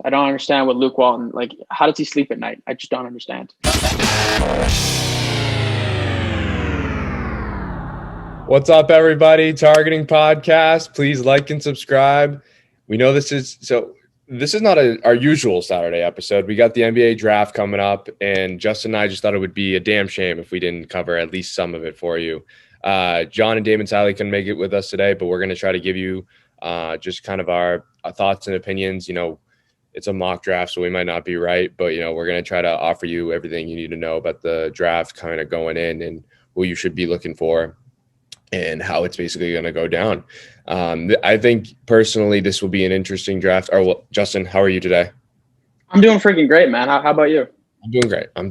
I don't understand what Luke Walton, like, how does he sleep at night? I just don't understand. What's up, everybody? Targeting Podcast. Please like and subscribe. We know this is not our usual Saturday episode. We got the NBA draft coming up, and Justin and I just thought it would be a damn shame if we didn't cover at least some of it for you. John and Damon Sally couldn't make it with us today, but we're going to try to give you just kind of our thoughts and opinions. You know, it's a mock draft, so we might not be right, but, you know, we're going to try to offer you everything you need to know about the draft kind of going in and who you should be looking for and how it's basically going to go down. I think personally this will be an interesting draft. Justin, how are you today? I'm doing freaking great, man. How about you? I'm doing great. I'm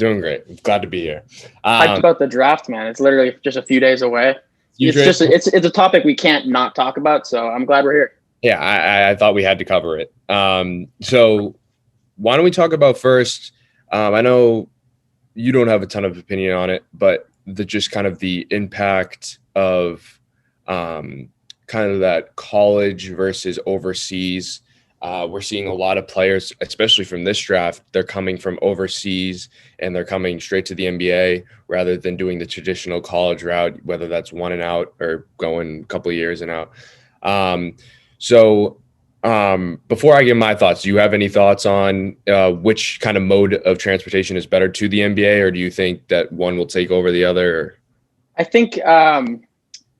glad to be here. Hyped about the draft, man. It's literally just a few days away. It's a topic we can't not talk about, so I'm glad we're here. Yeah, I thought we had to cover it. So why don't we talk about first? I know you don't have a ton of opinion on it, but just kind of the impact of kind of that college versus overseas. We're seeing a lot of players, especially from this draft, they're coming from overseas and they're coming straight to the NBA rather than doing the traditional college route, whether that's one and out or going a couple of years and out. Before I give my thoughts, do you have any thoughts on which kind of mode of transportation is better to the NBA, or do you think that one will take over the other? I think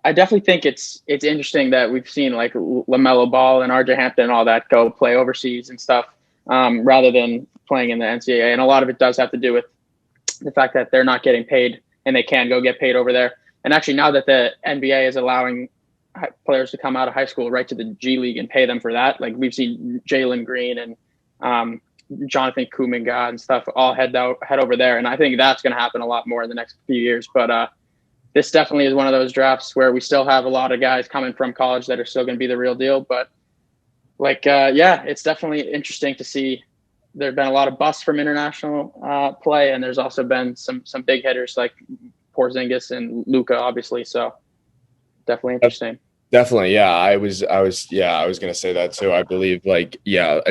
I definitely think it's interesting that we've seen like LaMelo Ball and RJ Hampton and all that go play overseas and stuff rather than playing in the NCAA. And a lot of it does have to do with the fact that they're not getting paid and they can go get paid over there. And actually, now that the NBA is allowing players to come out of high school right to the G League and pay them for that, like we've seen Jalen Green and Jonathan Kuminga and stuff all head over there. And I think that's going to happen a lot more in the next few years. But this definitely is one of those drafts where we still have a lot of guys coming from college that are still going to be the real deal. But it's definitely interesting to see. There have been a lot of busts from international play, and there's also been some big hitters like Porzingis and Luka, obviously. So definitely interesting. Definitely. Yeah. I was going to say that too. I believe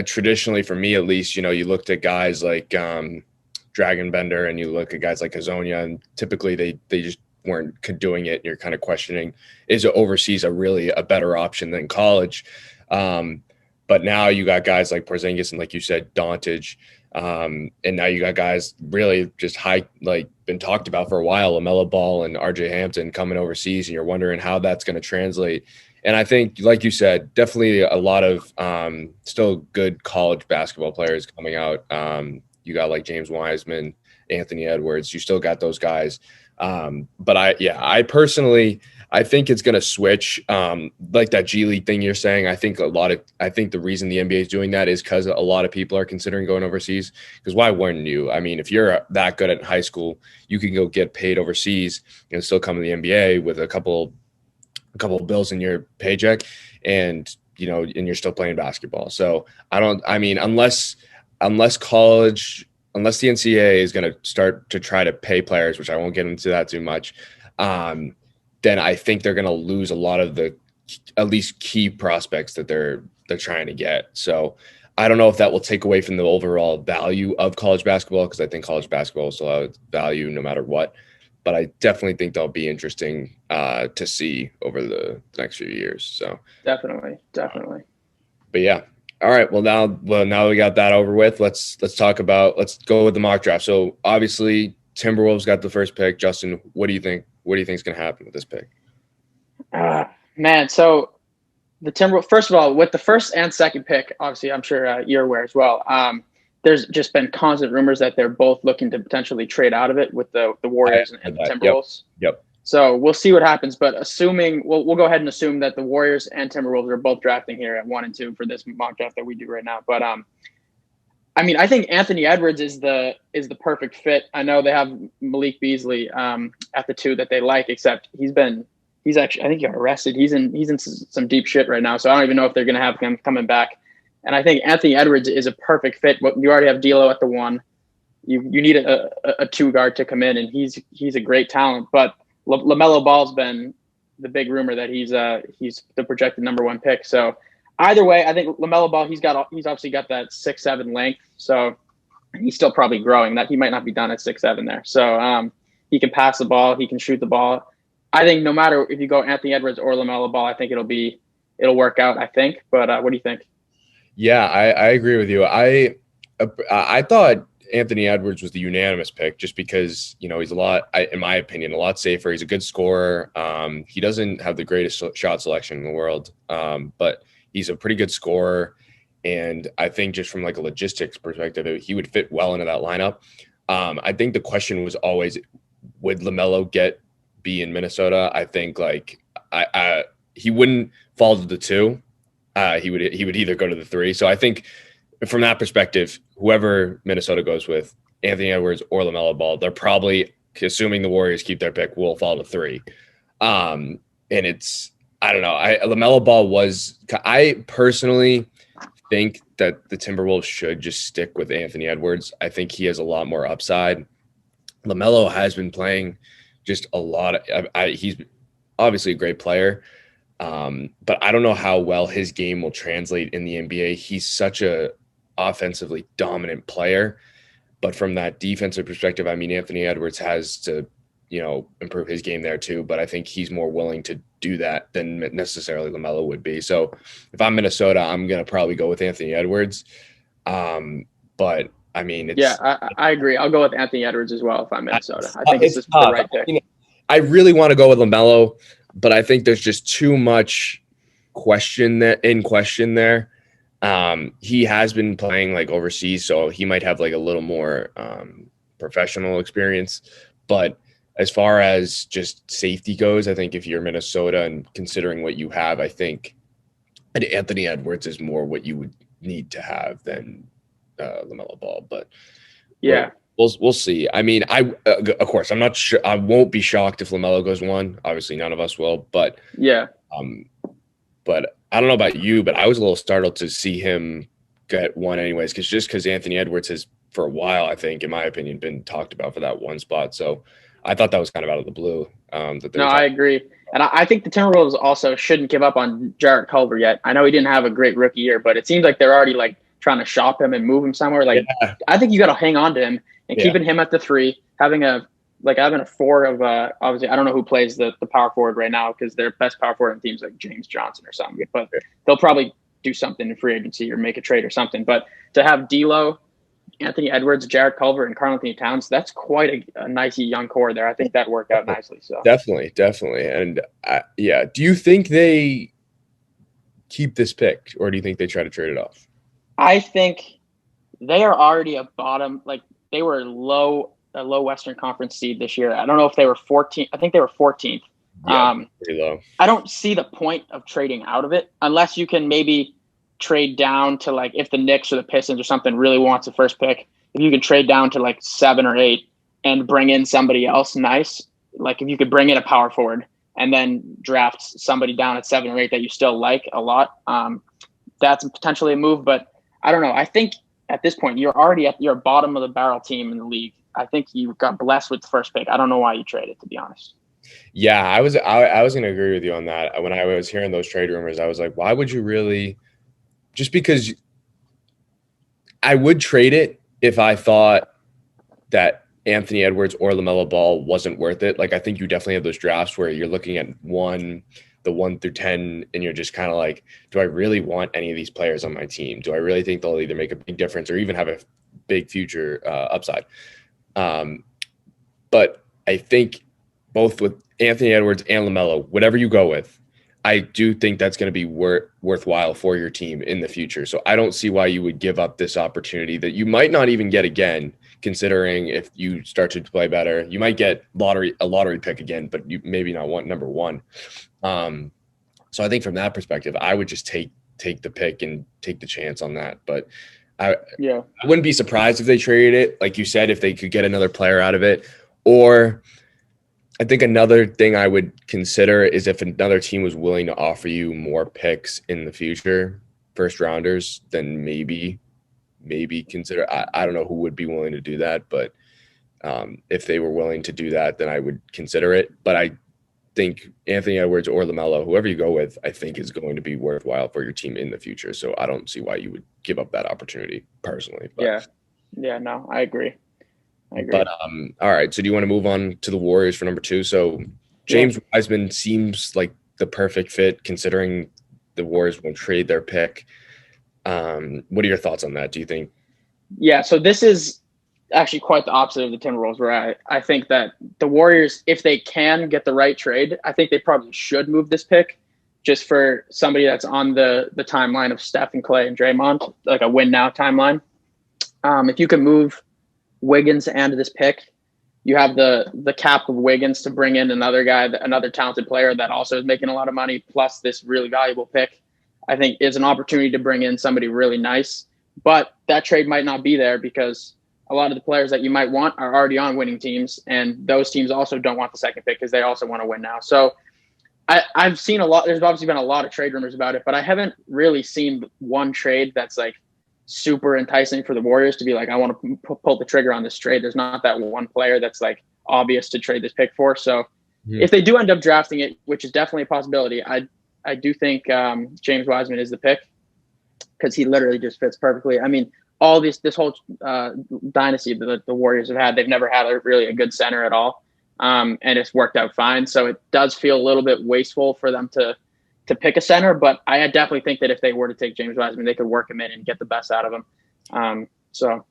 traditionally for me, at least, you know, you looked at guys like Dragon Bender and you look at guys like Hazonia, and typically they just weren't doing it. And you're kind of questioning, is overseas a better option than college? But now you got guys like Porzingis and, like you said, Doncic. And now you got guys really just been talked about for a while, LaMelo Ball and RJ Hampton coming overseas, and you're wondering how that's going to translate. And I think, like you said, definitely a lot of still good college basketball players coming out. You got like James Wiseman, Anthony Edwards. You still got those guys. But I personally, I think it's going to switch. Like that G League thing you're saying, I think the reason the NBA is doing that is because a lot of people are considering going overseas. Because why wouldn't you? I mean, if you're that good at high school, you can go get paid overseas and still come to the NBA with a couple of bills in your paycheck, and you're still playing basketball. So unless the NCAA is going to start to try to pay players, which I won't get into that too much, then I think they're going to lose a lot of the at least key prospects that they're trying to get. So I don't know if that will take away from the overall value of college basketball, because I think college basketball will still have value no matter what. But I definitely think they'll be interesting to see over the next few years. So definitely. But yeah. All right. Well, now we got that over with. Let's go with the mock draft. So obviously Timberwolves got the first pick. Justin, what do you think? What do you think is going to happen with this pick? Man, so the Timberwolves, first of all, with the first and second pick, obviously I'm sure you're aware as well. There's just been constant rumors that they're both looking to potentially trade out of it with the Warriors and the Timberwolves. Yep. So we'll see what happens, but we'll go ahead and assume that the Warriors and Timberwolves are both drafting here at 1 and 2 for this mock draft that we do right now. But I think Anthony Edwards is the perfect fit. I know they have Malik Beasley at the 2 that they like, except he's actually, I think, he got arrested. He's in some deep shit right now, so I don't even know if they're going to have him coming back. And I think Anthony Edwards is a perfect fit. You already have D'Lo at the 1. You need a 2 guard to come in, and he's a great talent, but LaMelo Ball's been the big rumor that he's the projected number 1 pick. So either way, I think LaMelo Ball, he's obviously got that 6'7" length, so he's still probably growing. That he might not be done at 6'7" there. So he can pass the ball, he can shoot the ball. I think no matter if you go Anthony Edwards or LaMelo Ball, I think it'll work out. I think. But what do you think? Yeah, I agree with you. I thought Anthony Edwards was the unanimous pick just because, he's a lot, in my opinion, a lot safer. He's a good scorer. He doesn't have the greatest shot selection in the world, but he's a pretty good scorer. And I think just from like a logistics perspective, he would fit well into that lineup. I think the question was always, would LaMelo be in Minnesota? I think he wouldn't fall to the 2. He would either go to the 3. So I think from that perspective, whoever Minnesota goes with, Anthony Edwards or LaMelo Ball, they're probably, assuming the Warriors keep their pick, will fall to 3. And I don't know. LaMelo Ball I personally think that the Timberwolves should just stick with Anthony Edwards. I think he has a lot more upside. LaMelo has been playing just a lot. He's obviously a great player. But I don't know how well his game will translate in the NBA. He's such a offensively dominant player, but from that defensive perspective, I mean, Anthony Edwards has to, improve his game there too. But I think he's more willing to do that than necessarily LaMelo would be. So if I'm Minnesota, I'm going to probably go with Anthony Edwards. But I mean, I agree. I'll go with Anthony Edwards as well if I'm Minnesota. I think it's just the right pick. I really want to go with LaMelo, but I think there's just too much question there. He has been playing like overseas, so he might have like a little more professional experience. But as far as just safety goes, I think if you're Minnesota and considering what you have, I think Anthony Edwards is more what you would need to have than LaMelo Ball. But yeah. We'll see. I mean, of course, I'm not sure. I won't be shocked if LaMelo goes 1. Obviously, none of us will. But yeah. But I don't know about you, but I was a little startled to see him get 1 anyways, because Anthony Edwards has, for a while, I think, in my opinion, been talked about for that 1 spot. So I thought that was kind of out of the blue. I agree. And I think the Timberwolves also shouldn't give up on Jarrett Culver yet. I know he didn't have a great rookie year, but it seems like they're already like trying to shop him and move him somewhere. I think you got to hang on to him and keeping him at the 3, having a 4 of obviously I don't know who plays the power forward right now because their best power forward on teams like James Johnson or something, but they'll probably do something in free agency or make a trade or something. But to have D'Lo, Anthony Edwards, Jarrett Culver, and Karl-Anthony Towns, that's quite a nice young core there. I think that worked out nicely. So definitely, and do you think they keep this pick or do you think they try to trade it off? I think they are already a bottom, like they were a low Western Conference seed this year. I don't know if they were 14th. I think they were 14th. Yeah, pretty low. I don't see the point of trading out of it unless you can maybe trade down to like if the Knicks or the Pistons or something really wants the first pick. If you can trade down to like 7 or 8 and bring in somebody else nice, like if you could bring in a power forward and then draft somebody down at 7 or 8 that you still like a lot, that's potentially a move. But I don't know. I think at this point you're already at your bottom of the barrel team in the league. I think you got blessed with the first pick. I don't know why you traded, to be honest. Yeah, I was going to agree with you on that. When I was hearing those trade rumors, I was like, why would you really? Just because I would trade it if I thought that Anthony Edwards or LaMelo Ball wasn't worth it. Like I think you definitely have those drafts where you're looking at the 1 through 10, and you're just kind of like, do I really want any of these players on my team? Do I really think they'll either make a big difference or even have a big future upside? But I think both with Anthony Edwards and LaMelo, whatever you go with, I do think that's going to be worthwhile for your team in the future. So I don't see why you would give up this opportunity that you might not even get again, considering if you start to play better, you might get a lottery pick again, but you maybe not want number 1. So I think from that perspective, I would just take the pick and take the chance on that. But I wouldn't be surprised if they traded it, like you said, if they could get another player out of it. Or I think another thing I would consider is if another team was willing to offer you more picks in the future, first rounders, then maybe consider. I don't know who would be willing to do that, but if they were willing to do that, then I would consider it. But think Anthony Edwards or LaMelo, whoever you go with, I think is going to be worthwhile for your team in the future. So I don't see why you would give up that opportunity personally. But Yeah, no, I agree. But all right. So do you want to move on to the Warriors for number 2? So James Wiseman seems like the perfect fit considering the Warriors won't trade their pick. What are your thoughts on that? Do you think? Yeah, so this is actually quite the opposite of the Timberwolves, where I think that the Warriors, if they can get the right trade, I think they probably should move this pick just for somebody that's on the timeline of Steph and Clay and Draymond, like a win now timeline. If you can move Wiggins and this pick, you have the cap of Wiggins to bring in another guy, another talented player that also is making a lot of money, plus this really valuable pick. I think is an opportunity to bring in somebody really nice. But that trade might not be there because a lot of the players that you might want are already on winning teams, and those teams also don't want the second pick because they also want to win now. So I've seen a lot. There's obviously been a lot of trade rumors about it, but I haven't really seen one trade that's like super enticing for the Warriors to be like, I want to pull the trigger on this trade. There's not that one player that's like obvious to trade this pick for. So if they do end up drafting it, which is definitely a possibility, I do think James Wiseman is the pick because he literally just fits perfectly. I mean, all this whole dynasty that the Warriors have had, they've never had really a good center at all, and it's worked out fine. So it does feel a little bit wasteful for them to pick a center, but I definitely think that if they were to take James Wiseman, they could work him in and get the best out of him. So.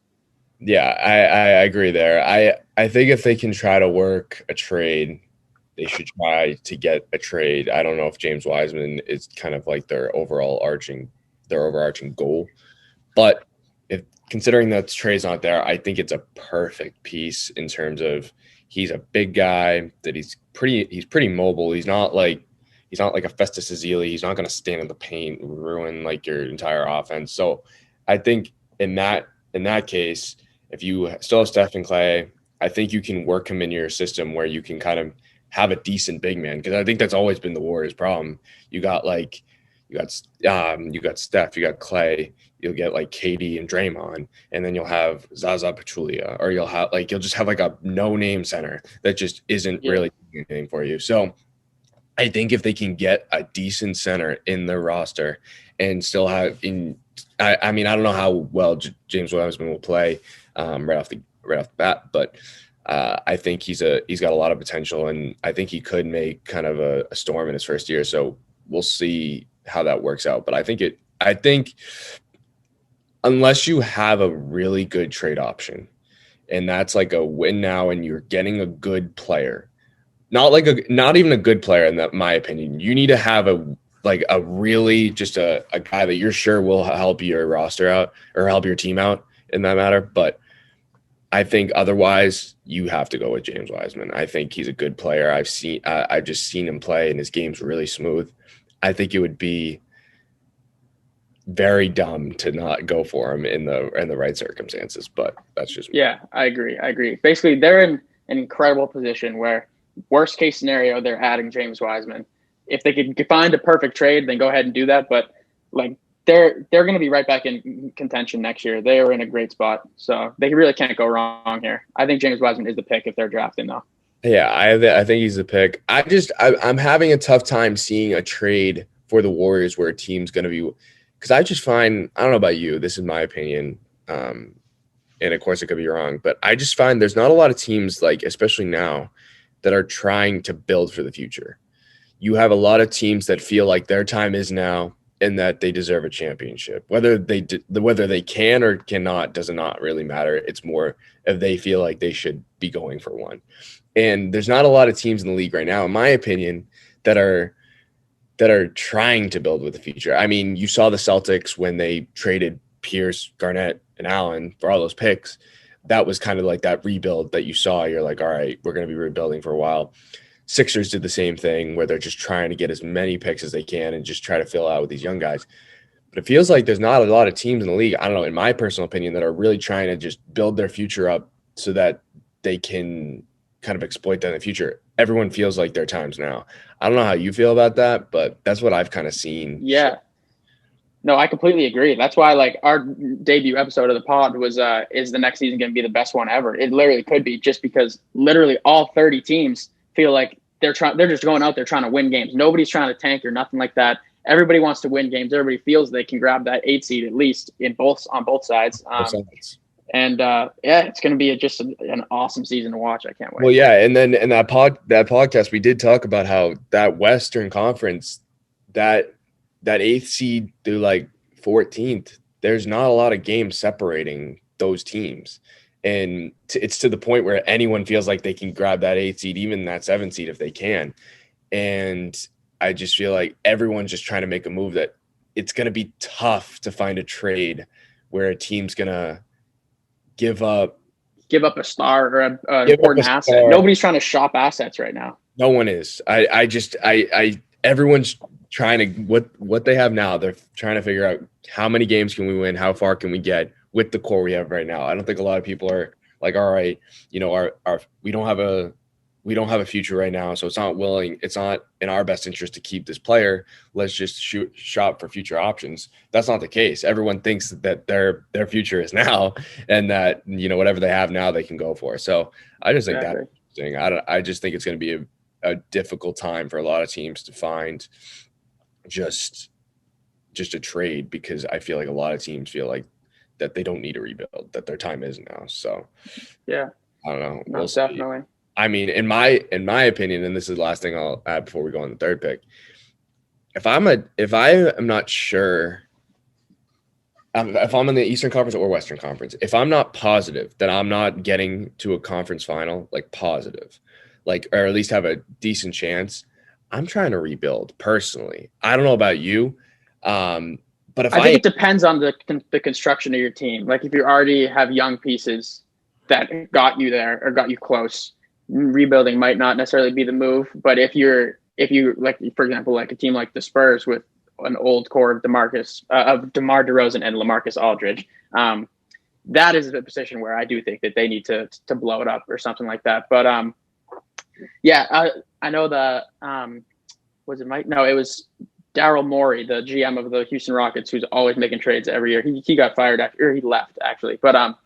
Yeah, I agree there. I think if they can try to work a trade, they should try to get a trade. I don't know if James Wiseman is kind of like their overarching goal, but if considering that trade's not there, I think it's a perfect piece in terms of he's a big guy that he's pretty mobile. He's not like a Festus Ezeli. He's not going to stand in the paint and ruin like your entire offense. So I think in that case, if you still have Steph and Clay, I think you can work him in your system where you can kind of have a decent big man, because I think that's always been the Warriors' problem. You got Steph, you got Clay, you'll get like KD and Draymond, and then you'll have Zaza Pachulia, or you'll just have like a no-name center that just isn't really doing anything for you. So I think if they can get a decent center in their roster and still have I mean, I don't know how well James Wiseman will play right off the bat, but I think he's got a lot of potential, and I think he could make kind of a storm in his first year. So we'll see how that works out. But I think unless you have a really good trade option, and that's like a win now, and you're getting a good player, not even a good player in my opinion, you need to have a really just a guy that you're sure will help your roster out or help your team out in that matter. But I think otherwise you have to go with James Wiseman. I think he's a good player. I've just seen him play, and his game's really smooth. I think it would be very dumb to not go for him in the right circumstances, but that's just me. Yeah, I agree. Basically, they're in an incredible position where worst case scenario, they're adding James Wiseman. If they could find a perfect trade, then go ahead and do that. But like they're going to be right back in contention next year. They are in a great spot, so they really can't go wrong here. I think James Wiseman is the pick if they're drafting, though. Yeah, I think he's the pick. I'm having a tough time seeing a trade for the Warriors where a team's going to be, because I just find, I don't know about you, this is my opinion, and of course it could be wrong, but I just find there's not a lot of teams, like especially now, that are trying to build for the future. You have a lot of teams that feel like their time is now and that they deserve a championship. Whether they can or cannot does not really matter. It's more if they feel like they should be going for one. And there's not a lot of teams in the league right now, in my opinion, that are trying to build with the future. I mean, you saw the Celtics when they traded Pierce, Garnett, and Allen for all those picks. That was kind of like that rebuild that you saw. You're like, all right, we're going to be rebuilding for a while. Sixers did the same thing where they're just trying to get as many picks as they can and just try to fill out with these young guys. But it feels like there's not a lot of teams in the league, I don't know, in my personal opinion, that are really trying to just build their future up so that they can kind of exploit that in the future. Everyone feels like their time's now. I don't know how you feel about that, but that's what I've kind of seen. Yeah. No, I completely agree. That's why, like, our debut episode of the pod was, is the next season going to be the best one ever? It literally could be, just because literally all 30 teams feel like they're just going out there trying to win games. Nobody's trying to tank or nothing like that. Everybody wants to win games. Everybody feels they can grab that 8 seed at least on both sides. And it's going to be just an awesome season to watch. I can't wait. Well, yeah, and then in that podcast, we did talk about how that Western Conference, that 8th seed through like 14th, there's not a lot of games separating those teams. And it's to the point where anyone feels like they can grab that 8th seed, even that 7th seed if they can. And I just feel like everyone's just trying to make a move that it's going to be tough to find a trade where a team's going to give up a star or an important asset. Nobody's trying to shop assets right now. No one is. Everyone's trying to what they have now. They're trying to figure out how many games can we win, how far can we get with the core we have right now. I don't think a lot of people are like, all right, we don't have a future right now, so it's not in our best interest to keep this player. Let's just shop for future options. That's not the case. Everyone thinks that their future is now, and that whatever they have now they can go for. So I just think that's interesting. I just think it's going to be a difficult time for a lot of teams to find just a trade, because I feel like a lot of teams feel like that they don't need a rebuild, that their time is now. So yeah, I don't know. No, definitely. I mean, in my opinion, and this is the last thing I'll add before we go on the third pick. If I am not sure, if I'm in the Eastern Conference or Western Conference, if I'm not positive that I'm not getting to a conference final, like positive, like, or at least have a decent chance, I'm trying to rebuild personally. I don't know about you, but I think it depends on the construction of your team. Like if you already have young pieces that got you there or got you close, rebuilding might not necessarily be the move. But if you like, for example, like a team like the Spurs with an old core of DeMar DeRozan and LaMarcus Aldridge, that is the position where I do think that they need to blow it up or something like that. But I know that was it Mike? No, it was Daryl Morey, the GM of the Houston Rockets, who's always making trades every year. He got fired or he left actually, but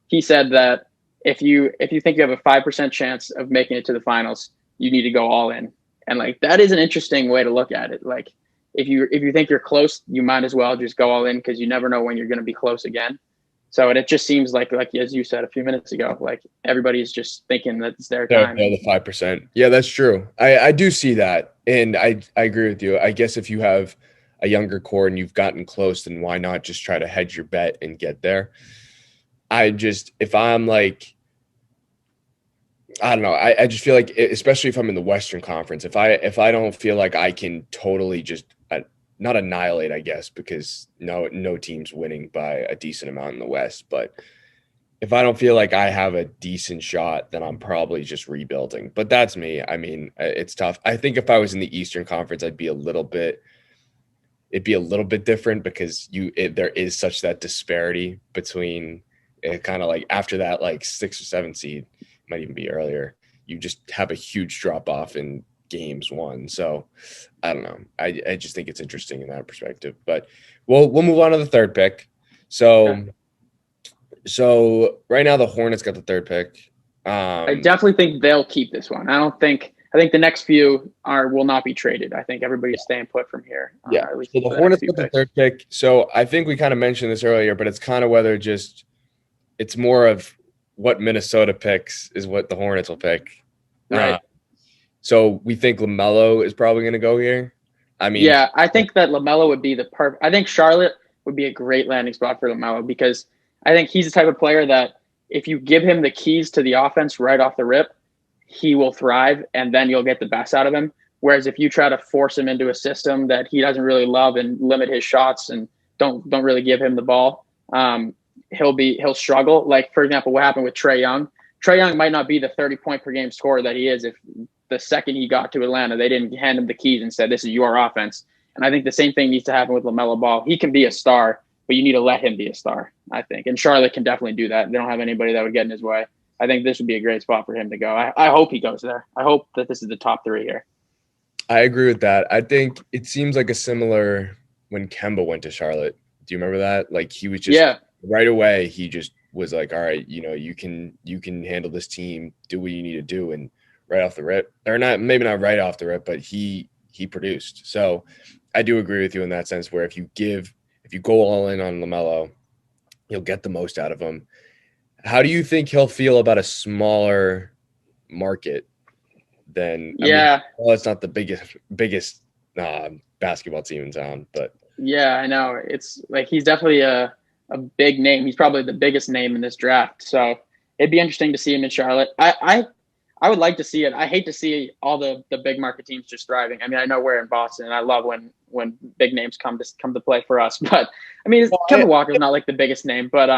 he said that if you think you have a 5% chance of making it to the finals, you need to go all in. And like that is an interesting way to look at it. Like if you think you're close, you might as well just go all in, because you never know when you're going to be close again. So it just seems like as you said a few minutes ago, like everybody's just thinking that it's their time. Yeah, the 5%. Yeah, that's true. I do see that, and I agree with you. I guess if you have a younger core and you've gotten close, then why not just try to hedge your bet and get there? If I'm like, I don't know. I just feel like, especially if I'm in the Western Conference, if I don't feel like I can totally just not annihilate, I guess, because no team's winning by a decent amount in the West. But if I don't feel like I have a decent shot, then I'm probably just rebuilding. But that's me. I mean, it's tough. I think if I was in the Eastern Conference, it'd be a little bit different, because there is such that disparity between kind of like after that, like 6 or 7 seed, might even be earlier, you just have a huge drop off in games won. So I don't know. I just think it's interesting in that perspective. But we'll move on to the third pick. So right now the Hornets got the third pick. I definitely think they'll keep this one. I think the next few will not be traded. I think everybody's staying put from here. Yeah. So the Hornets got the third pick. So I think we kind of mentioned this earlier, but it's kind of whether it's more of what Minnesota picks is what the Hornets will pick. Right. So we think LaMelo is probably going to go here. I mean, yeah, I think that LaMelo would be I think Charlotte would be a great landing spot for LaMelo, because I think he's the type of player that if you give him the keys to the offense right off the rip, he will thrive, and then you'll get the best out of him. Whereas if you try to force him into a system that he doesn't really love and limit his shots and don't really give him the ball, he'll struggle. Like, for example, what happened with Trae Young. Trae Young might not be the 30-point per game scorer that he is if the second he got to Atlanta, they didn't hand him the keys and said, this is your offense. And I think the same thing needs to happen with LaMelo Ball. He can be a star, but you need to let him be a star, I think. And Charlotte can definitely do that. They don't have anybody that would get in his way. I think this would be a great spot for him to go. I hope he goes there. I hope that this is the top 3 here. I agree with that. I think it seems like a similar when Kemba went to Charlotte. Do you remember that? Like he was just right away. He just was like, all right, you can handle this team, do what you need to do. And right off the rip, or not, maybe not right off the rip, but he produced. So I do agree with you in that sense, where if you go all in on LaMelo, you'll get the most out of him. How do you think he'll feel about a smaller market than, I mean, Yeah. well, it's not the biggest basketball team in town, but Yeah, I know. It's like he's definitely a big name. He's probably the biggest name in this draft. So it'd be interesting to see him in Charlotte. I would like to see it. I hate to see all the big market teams just thriving. I mean, I know we're in Boston, and I love when big names come to play for us. But I mean, Kemba Walker's not like the biggest name, but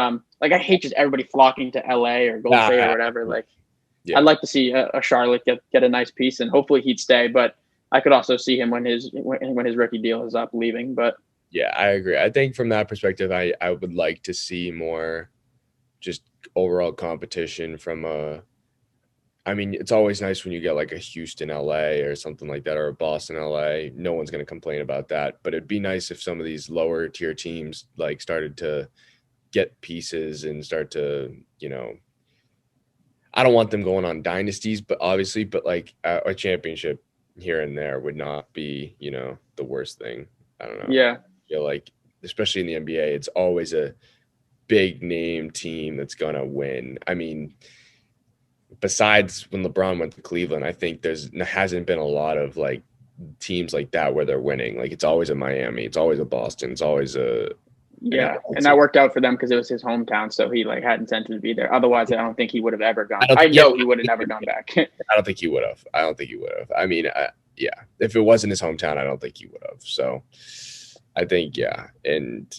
like I hate just everybody flocking to LA or Golden State or whatever. Like, yeah. I'd like to see a Charlotte get a nice piece, and hopefully he'd stay. But I could also see him when his rookie deal is up leaving. But yeah, I agree. I think from that perspective, I would like to see more just overall competition from I mean, it's always nice when you get like a Houston, LA or something like that, or a Boston, LA. No one's going to complain about that. But it'd be nice if some of these lower tier teams like started to get pieces and start to, I don't want them going on dynasties, but obviously, but like a championship here and there would not be, the worst thing. I don't know. yeah, I feel like, especially in the NBA, it's always a big name team that's going to win. I mean, besides when LeBron went to Cleveland, I think there hasn't been a lot of like teams like that where they're winning. Like it's always a Miami, it's always a Boston, it's always a yeah, and that worked out for them because it was his hometown, so he like had incentive to be there. Otherwise, I don't think he would have ever gone. I know he would have never gone back. I don't think he would have. I mean, yeah, if it wasn't his hometown, I don't think he would have. So I think, yeah. And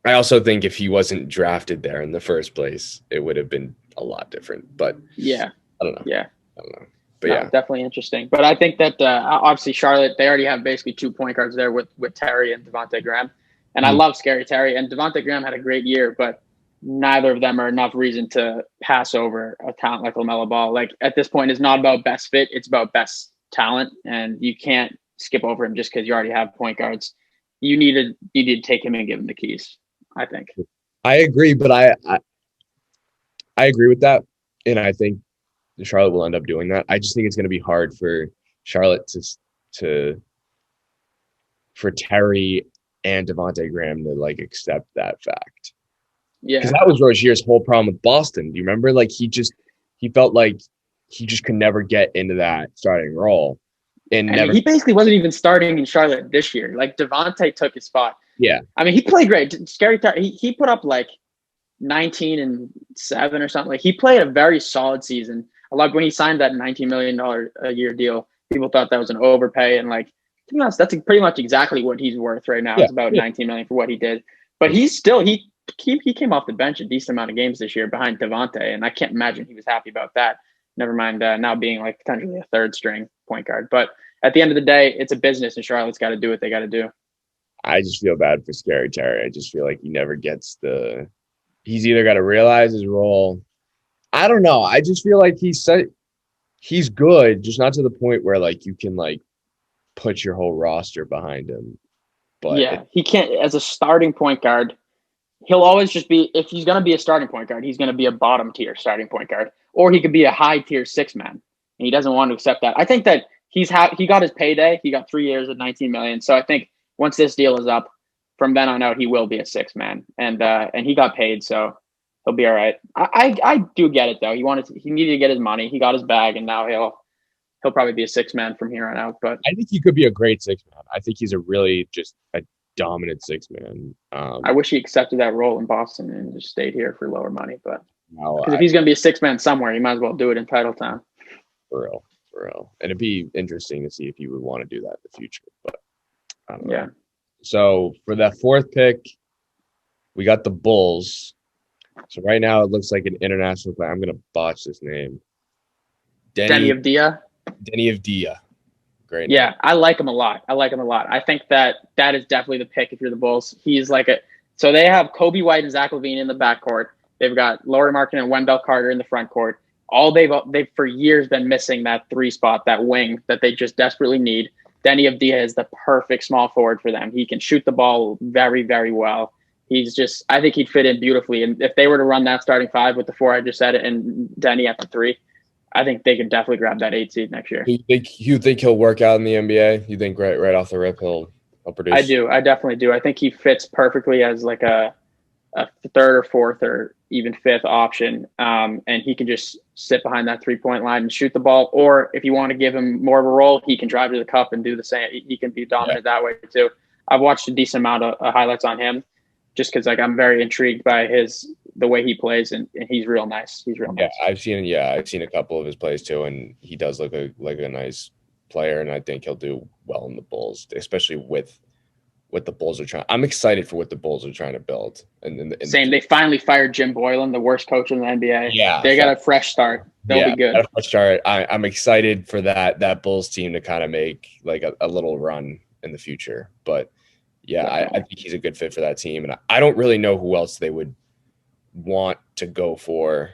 I also think if he wasn't drafted there in the first place, it would have been a lot different. But yeah, I don't know. Yeah, I don't know. But no, yeah, definitely interesting. But I think that obviously Charlotte, they already have basically 2 point guards there with Terry and Devontae Graham. And I love Scary Terry, and Devontae Graham had a great year, but neither of them are enough reason to pass over a talent like LaMelo Ball. Like at this point, it's not about best fit; it's about best talent, and you can't skip over him just because you already have point guards. You need to take him and give him the keys. I think. I agree, but I agree with that, and I think Charlotte will end up doing that. I just think it's going to be hard for Charlotte for Terry and Devontae Graham to like accept that fact. Yeah, because that was Rozier's whole problem with Boston. Do you remember? Like he felt like he just could never get into that starting role, and never. He basically wasn't even starting in Charlotte this year. Like Devontae took his spot. Yeah, I mean he played great. Scary Terry, he put up like 19 and 7 or something. Like he played a very solid season. I loved when he signed that $19 million a year deal. People thought that was an overpay, and like to be honest, that's pretty much exactly what he's worth right now. It's about 19 million for what he did. But he's still he came off the bench a decent amount of games this year behind Devontae, and I can't imagine he was happy about that. Never mind now being like potentially a third string point guard. But at the end of the day, it's a business, and Charlotte's got to do what they got to do. I just feel bad for Scary Terry. I just feel like he never gets he's either got to realize his role. I don't know. I just feel like he's good, just not to the point where like you can like put your whole roster behind him. But yeah, he can't as a starting point guard. He'll always just be, if he's going to be a starting point guard, he's going to be a bottom tier starting point guard, or he could be a high tier 6-man, and he doesn't want to accept that. I think that he got his payday. He got 3 years at 19 million. So I think once this deal is up, from then on out, he will be a 6-man, and he got paid, so he'll be all right. I do get it though. He needed to get his money. He got his bag, and now he'll probably be a 6-man from here on out. But I think he could be a great 6-man. I think he's a really just a dominant 6-man. I wish he accepted that role in Boston and just stayed here for lower money. But no, if he's going to be a 6-man somewhere, he might as well do it in Titletown. For real. And it'd be interesting to see if he would want to do that in the future. But I don't know. Yeah. So for that 4th pick, we got the Bulls. So right now it looks like an international player. I'm going to botch this name. Denny Avdia. Denny Avdia. Great. Yeah, I like him a lot. I think that is definitely the pick if you're the Bulls. He's like so they have Kobe White and Zach LaVine in the backcourt. They've got Lauri Markkanen and Wendell Carter in the front court. They've for years been missing that 3 spot, that wing that they just desperately need. Denny Avdia is the perfect small forward for them. He can shoot the ball very, very well. I think he'd fit in beautifully. And if they were to run that starting 5 with the 4 I just said and Denny at the 3, I think they could definitely grab that 8 seed next year. You think he'll work out in the NBA? You think right off the rip he'll I produce? do. I definitely do. I think he fits perfectly as like a third or fourth or even fifth option. And he can just sit behind that 3 point line and shoot the ball. Or if you want to give him more of a role, he can drive to the cup and do the same. He can be Yeah. dominant that way too. I've watched a decent amount of highlights on him just because like I'm very intrigued by the way he plays and he's real nice. He's real Yeah, nice. I've seen a couple of his plays too, and he does look like a nice player, and I think he'll do well in the Bulls, especially with what the Bulls are trying. I'm excited for what the Bulls are trying to build, and in the Same. future. They finally fired Jim Boylan, the worst coach in the NBA. Yeah, They got a fresh start. They'll yeah. be good. At a fresh start. I'm excited for that Bulls team to kind of make like a little run in the future. But yeah, I think he's a good fit for that team, and I don't really know who else they would want to go for.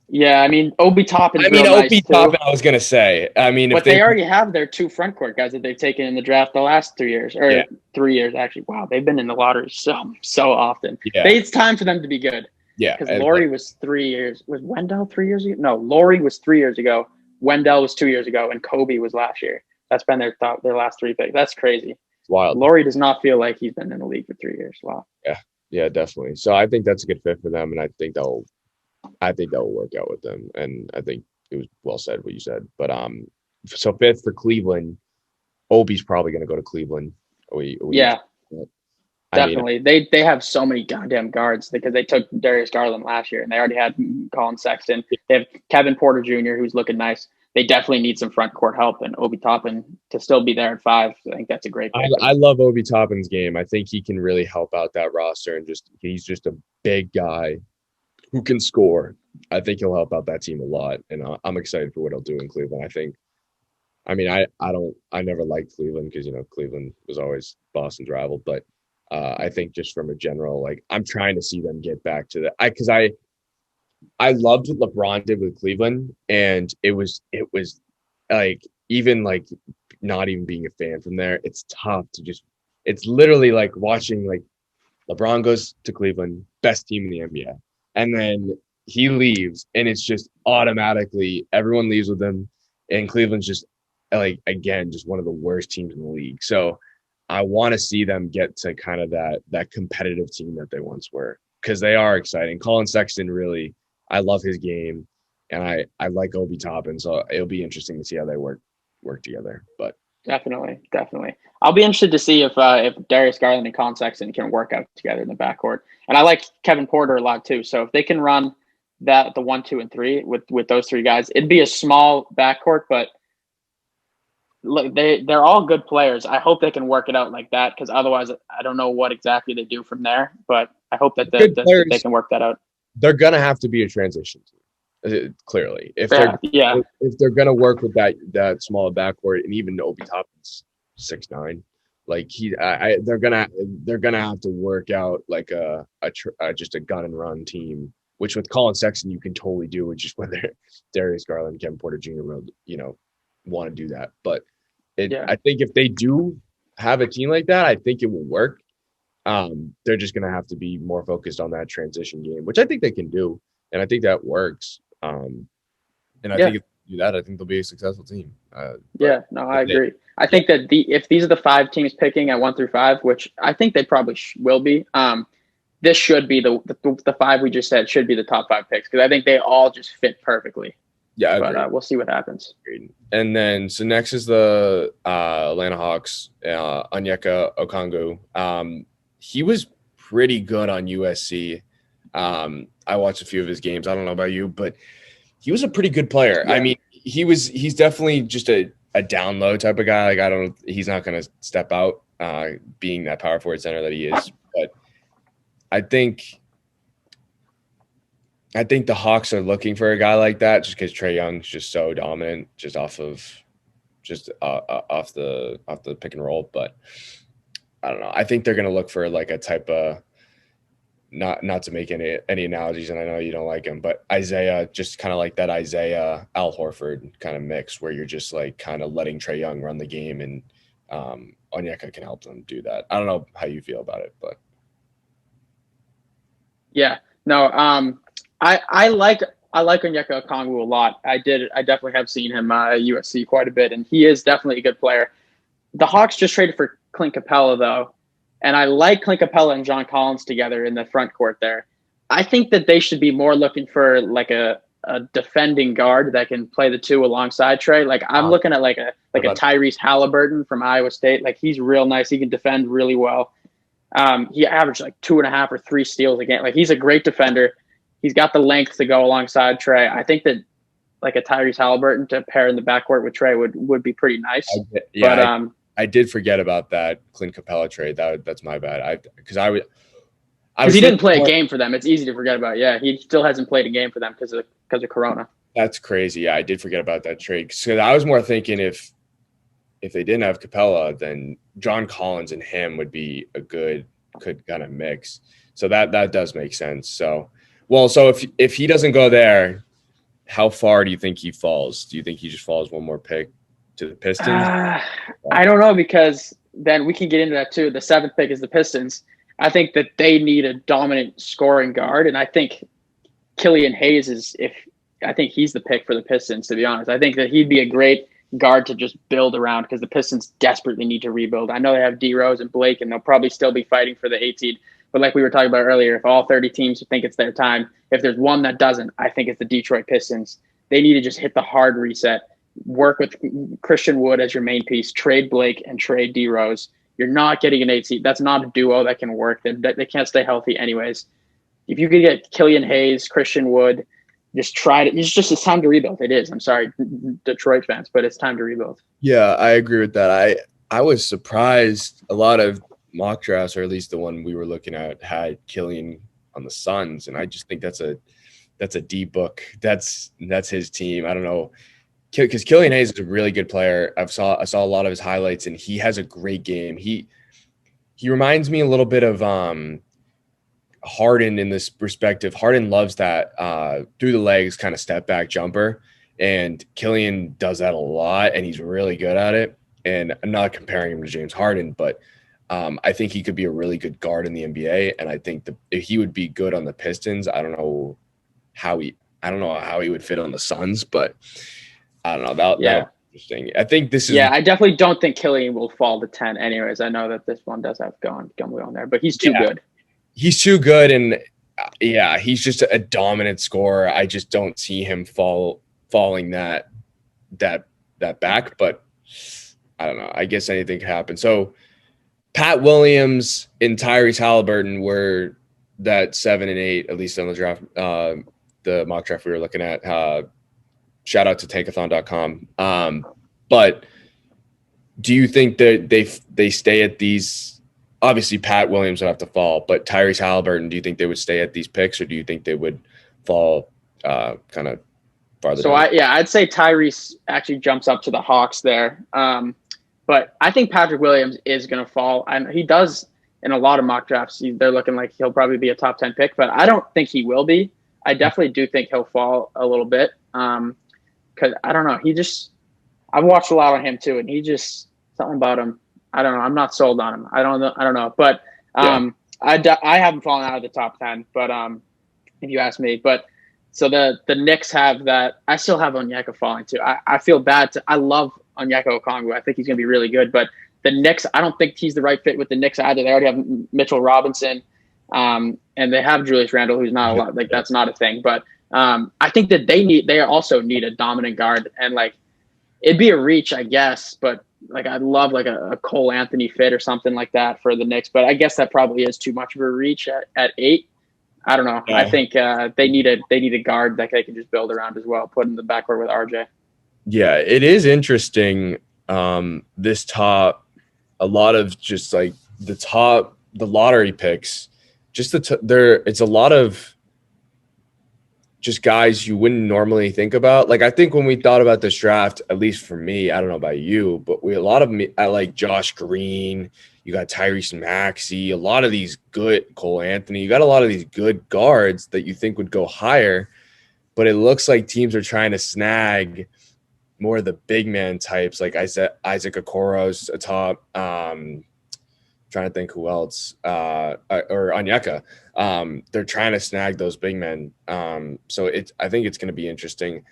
Yeah, I mean, Obi Toppin's I mean, real nice Opie too. Toppin, I was gonna say. I mean, if But they, they already have their two front court guys that they've taken in the draft the last 3 years, yeah, or 3 years actually. Wow, they've been in the lottery so often. yeah, It's time for them to be good yeah, because Laurie was 3 years. Was Wendell 3 years ago? No, Laurie was 3 years ago. Wendell was 2 years ago, and Kobe was last year. That's been their last three picks. That's crazy. it's wild. Laurie does not feel like he's been in the league for 3 years. Wow. Yeah, yeah, definitely. So I think that's a good fit for them, and I think that will work out with them. And I think it was well said what you said. But so fifth for Cleveland, Obi's probably going to go to Cleveland. Yeah, I mean, definitely. They have so many goddamn guards because they took Darius Garland last year and they already had Colin Sexton. They have Kevin Porter Jr. who's looking nice. They definitely need some front court help, and Obi Toppin to still be there at 5. I think that's a great pick. I love Obi Toppin's game. I think he can really help out that roster, and he's just a big guy who can score. I think he'll help out that team a lot, and I'm excited for what he'll do in Cleveland. I mean, I never liked Cleveland because Cleveland was always Boston's rival, but I think just from a general, like, I'm trying to see them get back to that. Because I loved what LeBron did with Cleveland, and it was like, even like not even being a fan from there, it's tough to just. It's literally like watching, like, LeBron goes to Cleveland, best team in the NBA, and then he leaves, and it's just automatically everyone leaves with him, and Cleveland's just, like, again, just one of the worst teams in the league. So I want to see them get to kind of that competitive team that they once were, because they are exciting. Colin Sexton, really, I love his game, and I like Obi Toppin, so it'll be interesting to see how they work together. But Definitely. I'll be interested to see if Darius Garland and Colin Sexton can work out together in the backcourt. And I like Kevin Porter a lot too. So if they can run the 1, 2, and 3 with those three guys, it'd be a small backcourt, but look, they're all good players. I hope they can work it out like that, because otherwise, I don't know what exactly they do from there. But I hope that good that they players, can work that out. they're gonna have to be a transition team. Clearly, Yeah. if they're gonna work with that small backcourt, and even Obi Toppin's 6'9", like they're gonna have to work out like just a gun and run team, which with Colin Sexton you can totally do, which is whether Darius Garland, Kevin Porter Jr. will want to do that. But I think if they do have a team like that, I think it will work. They're just gonna have to be more focused on that transition game, which I think they can do, and I think that works. And I think if they do that, I think they'll be a successful team. I agree. I think that if these are the 5 teams picking at 1 through 5, which I think they probably will be, this should be the 5 we just said should be the top 5 picks, because I think they all just fit perfectly. Yeah, but we'll see what happens. And then so next is the Atlanta Hawks, Onyeka Okongwu. He was pretty good on USC. I watched a few of his games. I don't know about you, but he was a pretty good player. Yeah. I mean, he's definitely just a down low type of guy. Like, he's not going to step out being that power forward center that he is. But I think the Hawks are looking for a guy like that, just because Trae Young's just so dominant, just off the pick and roll. But I don't know. I think they're going to look for like a type of, not to make any analogies, and I know you don't like him, but Isaiah, just kind of like that Isaiah Al Horford kind of mix, where you're just like kind of letting Trae Young run the game, and Onyeka can help them do that. I don't know how you feel about it, but yeah, no, I like I like Onyeka Okongwu a lot. I definitely have seen him at USC quite a bit, and he is definitely a good player. The Hawks just traded for Clint Capella though, and I like Clint Capella and John Collins together in the front court there. I think that they should be more looking for like a defending guard that can play the two alongside Trey. Like I'm looking at like a Tyrese Halliburton from Iowa State. Like he's real nice. He can defend really well. He averaged like 2.5 or 3 steals a game. Like he's a great defender. He's got the length to go alongside Trey. I think that like a Tyrese Halliburton to pair in the backcourt with Trey would be pretty nice. I did forget about that Clint Capella trade. That's my bad. Because he didn't play a game for them. It's easy to forget about. Yeah, he still hasn't played a game for them because of Corona. That's crazy. Yeah, I did forget about that trade. So I was more thinking if they didn't have Capella, then John Collins and him would be a good kind of mix. So that does make sense. So if he doesn't go there, how far do you think he falls? Do you think he just falls one more pick to the Pistons? I don't know, because then we can get into that too. The 7th pick is the Pistons. I think that they need a dominant scoring guard, and I think Killian Hayes I think he's the pick for the Pistons, to be honest. I think that he'd be a great guard to just build around because the Pistons desperately need to rebuild. I know they have D Rose and Blake, and they'll probably still be fighting for the 8 seed. But like we were talking about earlier, if all 30 teams think it's their time, if there's one that doesn't, I think it's the Detroit Pistons. They need to just hit the hard reset, work with Christian Wood as your main piece, trade Blake and trade D Rose. You're not getting an 8 seed. That's not a duo that can work. They can't stay healthy anyways. If you could get Killian Hayes, Christian Wood, just try it. It's time to rebuild. It is. I'm sorry, Detroit fans, but it's time to rebuild. Yeah, I agree with that. I was surprised a lot of mock drafts, or at least the one we were looking at, had Killian on the Suns, and I just think that's a D book. That's his team. I don't know, because Killian Hayes is a really good player. I saw a lot of his highlights, and he has a great game. He reminds me a little bit of Harden in this perspective. Harden loves that through the legs kind of step back jumper, and Killian does that a lot, and he's really good at it. And I'm not comparing him to James Harden, but I think he could be a really good guard in the NBA, and I think if he would be good on the Pistons. I don't know how he would fit on the Suns, but I don't know. That'll be interesting. I think this is. Yeah, I definitely don't think Killian will fall to 10. Anyways, I know that this one does have gum on there, but he's too good. He's too good, and he's just a dominant scorer. I just don't see him falling that back, but I don't know. I guess anything could happen. So Pat Williams and Tyrese Halliburton were that 7 and 8, at least on the draft, the mock draft we were looking at. Shout out to tankathon.com. But do you think that they stay at these? Obviously, Pat Williams would have to fall, but Tyrese Halliburton, do you think they would stay at these picks, or do you think they would fall kind of farther down? I'd say Tyrese actually jumps up to the Hawks there. But I think Patrick Williams is going to fall. And he does in a lot of mock drafts. They're looking like he'll probably be a top 10 pick, but I don't think he will be. I definitely do think he'll fall a little bit. Because I don't know. I've watched a lot of him too, and something about him. I don't know. I'm not sold on him. I don't know. But I haven't fallen out of the top 10. But if you ask me, but so the Knicks have that. I still have Onyeka falling too. I feel bad. I love Onyeka Okongwu. I think he's going to be really good. But the Knicks, I don't think he's the right fit with the Knicks either. They already have Mitchell Robinson, and they have Julius Randle, who's not a lot. Like that's not a thing. But I think that they also need a dominant guard, and like it'd be a reach, I guess. But like I'd love like a Cole Anthony fit or something like that for the Knicks. But I guess that probably is too much of a reach at 8. I don't know. Yeah. I think they need a guard that they can just build around as well. Put in the backcourt with RJ. Yeah, it is interesting. This top, a lot of just like the lottery picks, just it's a lot of just guys you wouldn't normally think about. Like I think when we thought about this draft, at least for me, I don't know about you, but I like Josh Green. You got Tyrese Maxey, a lot of these good Cole Anthony. You got a lot of these good guards that you think would go higher, but it looks like teams are trying to snag more of the big man types, like Isaac Okoro's atop. trying to think who else, or Onyeka. They're trying to snag those big men. So I think it's going to be interesting.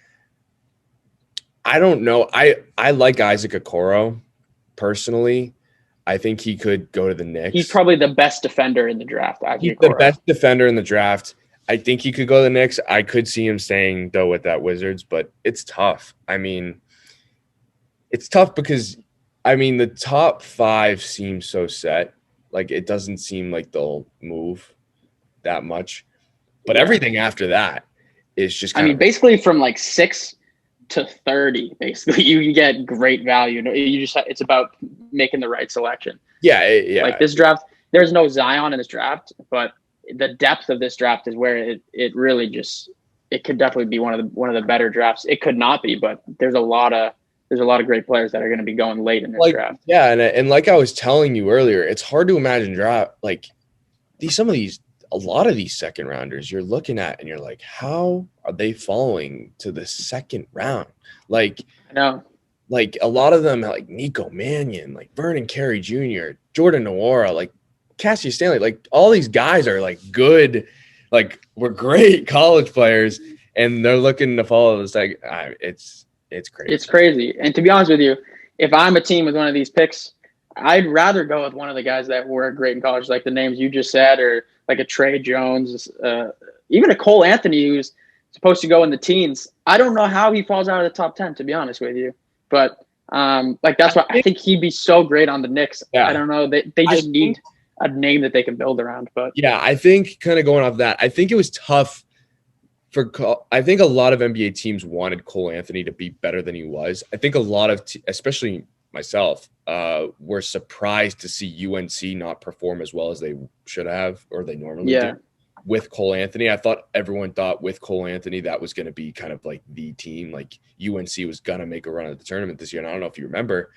I don't know. I like Isaac Okoro personally. I think he could go to the Knicks. He's probably the best defender in the draft. He's the best defender in the draft. I think he could go to the Knicks. I could see him staying, though, with that Wizards, but it's tough. I mean, it's tough because, I mean, the top 5 seems so set. Like, it doesn't seem like they'll move that much. But everything after that is just kind of – basically from like 6 to 30, basically, you get great value. It's about making the right selection. Yeah. Like this draft, there's no Zion in this draft, but the depth of this draft is where it really just, it could definitely be one of the better drafts. It could not be, but there's a lot of great players that are going to be going late in this draft. Yeah, and like I was telling you earlier, it's hard to imagine draft like a lot of these second rounders you're looking at and you're like, how are they falling to the second round? Like, I know. Like a lot of them, like Nico Mannion, like Vernon Carey Jr., Jordan Nwora, like Cassius Stanley, like all these guys are like good, like we're great college players, and they're looking to follow this. Like, it's crazy. It's crazy. And to be honest with you, if I'm a team with one of these picks, I'd rather go with one of the guys that were great in college, like the names you just said, or like a Trey Jones, even a Cole Anthony who's supposed to go in the teens. I don't know how he falls out of the top 10, to be honest with you. But like that's why I think he'd be so great on the Knicks. Yeah. I don't know. They just need a name that they can build around. But yeah, I think kind of going off that, I think it was tough I think a lot of NBA teams wanted Cole Anthony to be better than he was. I think a lot of, especially myself, were surprised to see UNC not perform as well as they should have or they normally do with Cole Anthony. I thought everyone thought with Cole Anthony that was going to be kind of like the team. Like UNC was going to make a run at the tournament this year. And I don't know if you remember,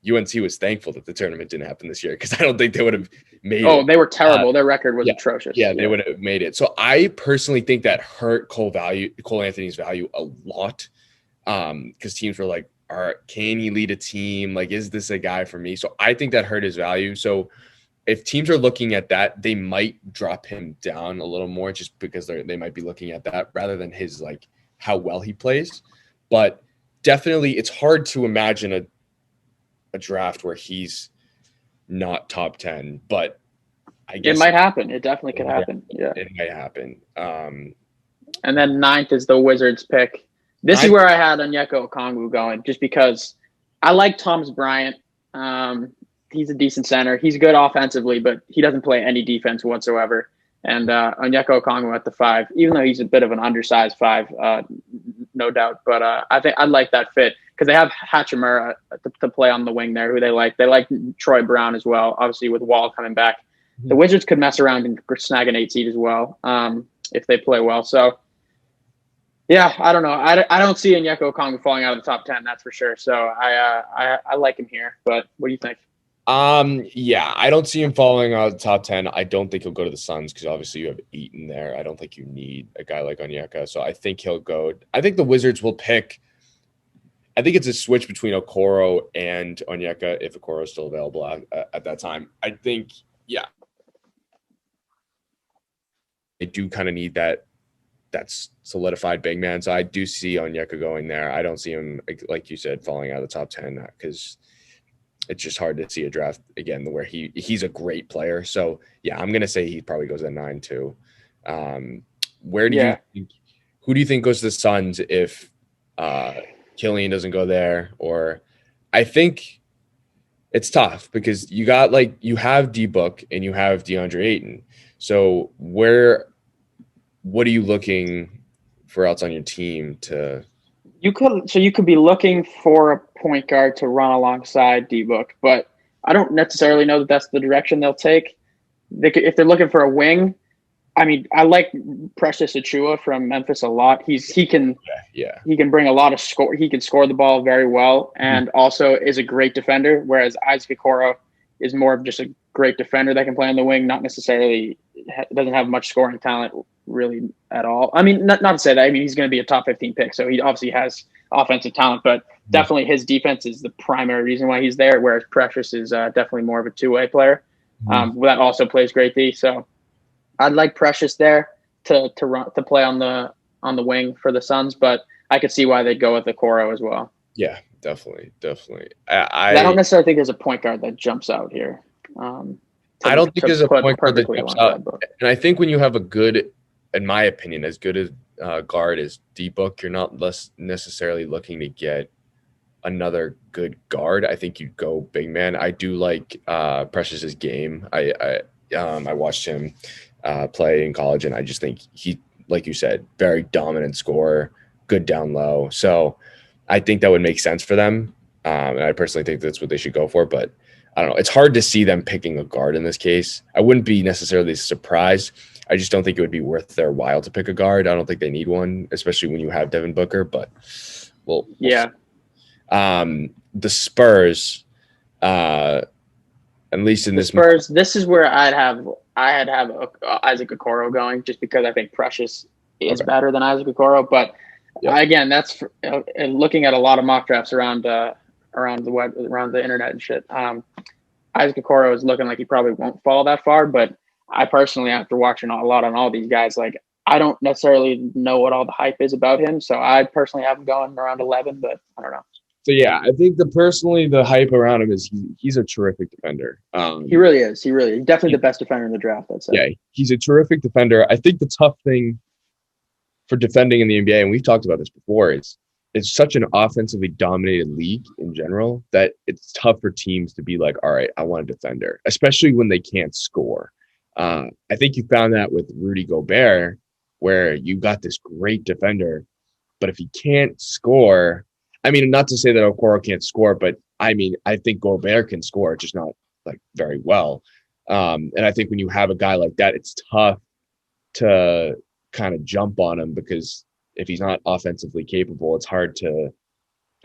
UNC was thankful that the tournament didn't happen this year because I don't think they would have made it. Oh, they were terrible. Their record was atrocious. Yeah, they would have made it. So I personally think that hurt Cole Anthony's value a lot because teams were like, all right, can he lead a team? Like, is this a guy for me? So I think that hurt his value. So if teams are looking at that, they might drop him down a little more just because they might be looking at that rather than his, like, how well he plays. But definitely it's hard to imagine a draft where he's not top 10, but I guess it might happen. It definitely could happen. Yeah, it might happen. And then 9th is the Wizards pick. This is where I had Onyeka Okongwu going, just because I like Thomas Bryant. He's a decent center. He's good offensively, but he doesn't play any defense whatsoever. And Onyeka Okongwu at the 5, even though he's a bit of an undersized 5, no doubt. But I think I'd like that fit because they have Hachimura to play on the wing there, who they like. They like Troy Brown as well, obviously with Wall coming back. The Wizards could mess around and snag an 8 seed as well if they play well. So, yeah, I don't know. I don't see Onyeka Okongwu falling out of the top 10, that's for sure. So I like him here. But what do you think? Yeah, I don't see him falling out of the top 10. I don't think he'll go to the Suns because obviously you have Eaton there. I don't think you need a guy like Onyeka. So I think he'll go. I think the Wizards will pick. I think it's a switch between Okoro and Onyeka if Okoro is still available at that time. I think, yeah. They do kind of need that's solidified big man. So I do see Onyeka going there. I don't see him, like you said, falling out of the top 10 because it's just hard to see a draft again where he's a great player. So yeah, I'm gonna say he probably goes at 9 too. Where do you think? Who do you think goes to the Suns if Killian doesn't go there? Or I think it's tough because you have D-Book and you have DeAndre Ayton. So what are you looking for else on your team to? You could be looking for a point guard to run alongside D-Book, but I don't necessarily know that that's the direction they'll take. If they're looking for a wing, I mean, I like Precious Achiuwa from Memphis a lot. He can bring a lot of score. He can score the ball very well, and also is a great defender. Whereas Isaac Okoro is more of just a great defender that can play on the wing, not necessarily doesn't have much scoring talent really at all. I mean, not to say that. I mean, he's going to be a top 15 pick, so he obviously has offensive talent, but definitely his defense is the primary reason why he's there, whereas Precious is definitely more of a two-way player. That also plays great D. So I'd like Precious there to play on the wing for the Suns, but I could see why they'd go with Okoro as well. Yeah, definitely. I don't necessarily think there's a point guard that jumps out here. I don't think there's a put point guard that perfectly jumps out. alongside both. And I think when you have a good, in my opinion, as good as guard as D-Book, you're not less necessarily looking to get another good guard. I think you'd go big man. I do like Precious's game. I watched him play in college, and I just think he, like you said, very dominant scorer, good down low. So I think that would make sense for them. And I personally think that's what they should go for. But I don't know. It's hard to see them picking a guard in this case. I wouldn't be necessarily surprised. I just don't think it would be worth their while to pick a guard. I don't think they need one, especially when you have Devin Booker. But we'll yeah. The Spurs, at least in this Spurs, this is where I'd have Isaac Okoro going, just because I think Precious is better than Isaac Okoro. But again, that's looking at a lot of mock drafts around the web, around the internet and shit. Isaac Okoro is looking like he probably won't fall that far, but I personally, after watching a lot on all these guys, like I don't necessarily know what all the hype is about him. So I personally have him going around 11, but I don't know. So yeah, I think the hype around him is he's a terrific defender. He really is. He's definitely the best defender in the draft. I'd say. Yeah, he's a terrific defender. I think the tough thing for defending in the NBA, and we've talked about this before, it's such an offensively dominated league in general that it's tough for teams to be like, all right, I want a defender, especially when they can't score. I think you found that with Rudy Gobert, where you got this great defender, but if he can't score, I mean, not to say that Okoro can't score, but I mean, I think Gobert can score, just not like very well. And I think when you have a guy like that, it's tough to kind of jump on him, because if he's not offensively capable, it's hard to,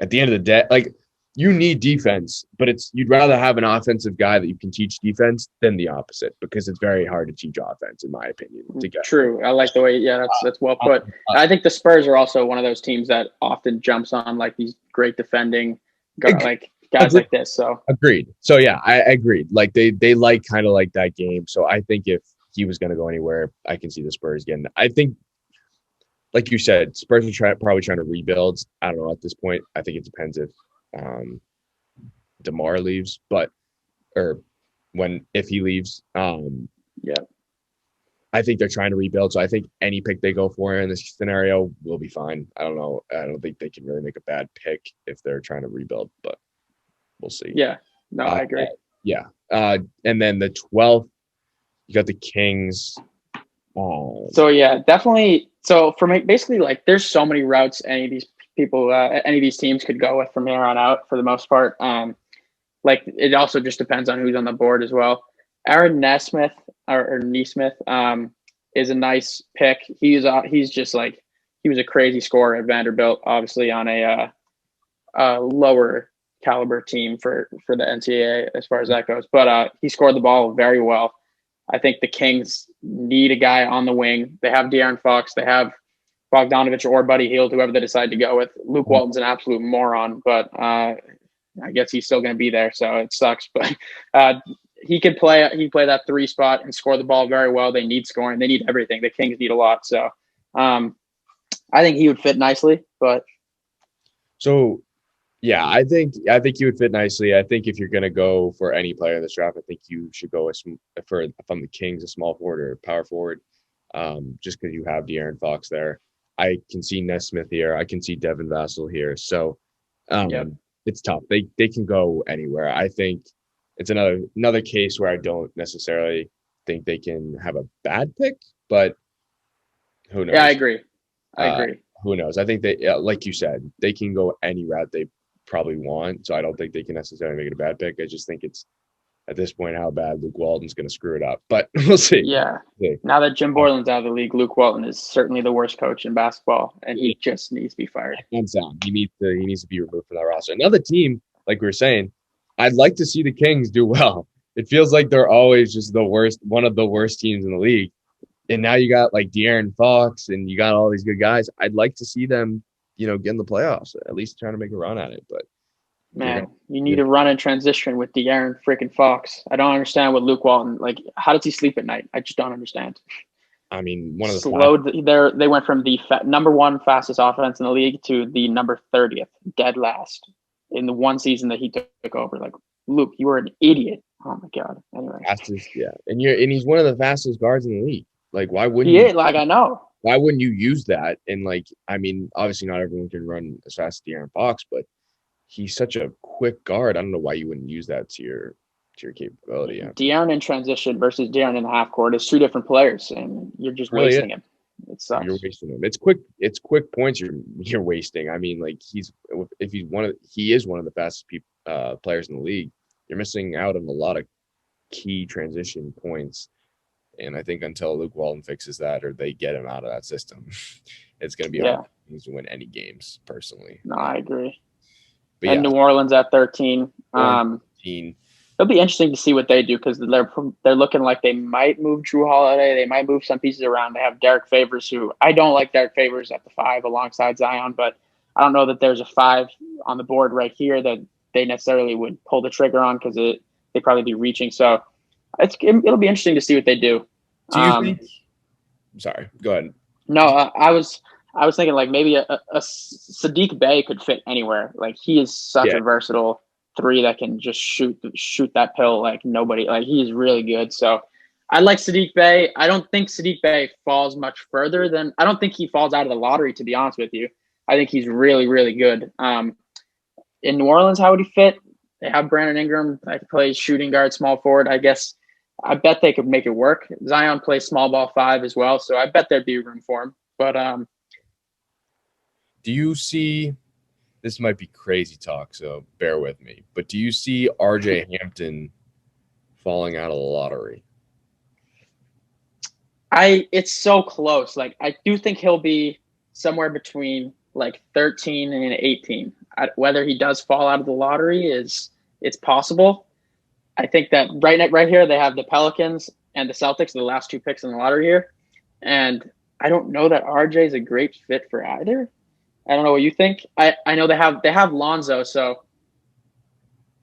at the end of the day, like you need defense, but you'd rather have an offensive guy that you can teach defense than the opposite, because it's very hard to teach offense, in my opinion. True. I like the way, that's well put. I think the Spurs are also one of those teams that often jumps on like these great defending like guys like this. So agreed. So yeah, I agreed. Like they like kind of like that game. So I think if he was going to go anywhere, I can see the Spurs getting. I think, like you said, Spurs are probably trying to rebuild. I don't know at this point. I think it depends if DeMar leaves, if he leaves. I think they're trying to rebuild. So I think any pick they go for in this scenario will be fine. I don't know. I don't think they can really make a bad pick if they're trying to rebuild, but we'll see. Yeah. No, I agree. Yeah. And then the 12th, you got the Kings. So yeah, definitely. So for me, basically, like there's so many routes any of these people, any of these teams could go with from here on out for the most part. Like it also just depends on who's on the board as well. Aaron Nesmith or Nesmith is a nice pick. He's just like, he was a crazy scorer at Vanderbilt, obviously on a lower caliber team for the NCAA as far as that goes. But he scored the ball very well. I think the Kings need a guy on the wing. They have De'Aaron Fox. They have Bogdanovich or Buddy Hield, whoever they decide to go with. Luke Walton's an absolute moron, but I guess he's still going to be there, so it sucks. But he could play. He play that 3 spot and score the ball very well. They need scoring. They need everything. The Kings need a lot. So I think he would fit nicely. But so yeah, I think he would fit nicely. I think if you're going to go for any player in this draft, I think you should go from the Kings, a small forward or power forward, just because you have De'Aaron Fox there. I can see Nesmith here. I can see Devin Vassell here. So it's tough. They can go anywhere. I think it's another case where I don't necessarily think they can have a bad pick, but who knows? Yeah, I agree. Who knows? I think they, like you said, they can go any route they probably want. So I don't think they can necessarily make it a bad pick. I just think it's at this point how bad Luke Walton's going to screw it up, but we'll see. Yeah. Now that Jim Borland's out of the league, Luke Walton is certainly the worst coach in basketball, and he just needs to be fired. Hands down, he needs to be removed from that roster. Another team, like we were saying, I'd like to see the Kings do well. It feels like they're always just one of the worst teams in the league. And now you got like De'Aaron Fox and you got all these good guys. I'd like to see them, get in the playoffs, at least trying to make a run at it. But Man, you need to run in transition with De'Aaron freaking Fox. I don't understand what Luke Walton, like, how does he sleep at night? I just don't understand. I mean, one of the they went from the number one fastest offense in the league to the number 30th, dead last, in the one season that he took over. Like, Luke, you were an idiot. Oh my god. Anyway, fastest, yeah, and he's one of the fastest guards in the league. Like, why wouldn't you? Like, I know. Why wouldn't you use that? And like, I mean, obviously not everyone can run as fast as De'Aaron Fox, but he's such a quick guard. I don't know why you wouldn't use that to your capability. De'Aaron in transition versus De'Aaron in the half court is two different players, and you're just wasting him. It sucks. You're wasting him. It's quick points you're wasting. I mean, like, he is one of the fastest players in the league. You're missing out on a lot of key transition points. And I think until Luke Walton fixes that or they get him out of that system, it's going to be hard to win any games, personally. No, I agree. But New Orleans at 13. It'll be interesting to see what they do because they're looking like they might move Drew Holiday. They might move some pieces around. They have Derek Favors, who I don't like Derek Favors at the 5 alongside Zion, but I don't know that there's a 5 on the board right here that they necessarily would pull the trigger on because they'd probably be reaching. So it'll be interesting to see what they do. Do you think? Sorry, go ahead. No, I was thinking like maybe a Sadiq Bey could fit anywhere. Like, he is such a versatile 3 that can just shoot that pill like nobody. Like, he is really good. So I like Sadiq Bey. I don't think Sadiq Bey falls much further than. I don't think he falls out of the lottery, to be honest with you. I think he's really, really good. In New Orleans, how would he fit? They have Brandon Ingram that plays shooting guard, small forward. I bet they could make it work. Zion plays small ball 5 as well, so I bet there'd be room for him. But do you see? This might be crazy talk, so bear with me. But do you see RJ Hampton falling out of the lottery? It's so close. Like, I do think he'll be somewhere between like 13 and 18. Whether he does fall out of the lottery it's possible. I think that right here they have the Pelicans and the Celtics, the last 2 picks in the lottery here. And I don't know that RJ is a great fit for either. I don't know what you think. I know they have Lonzo, so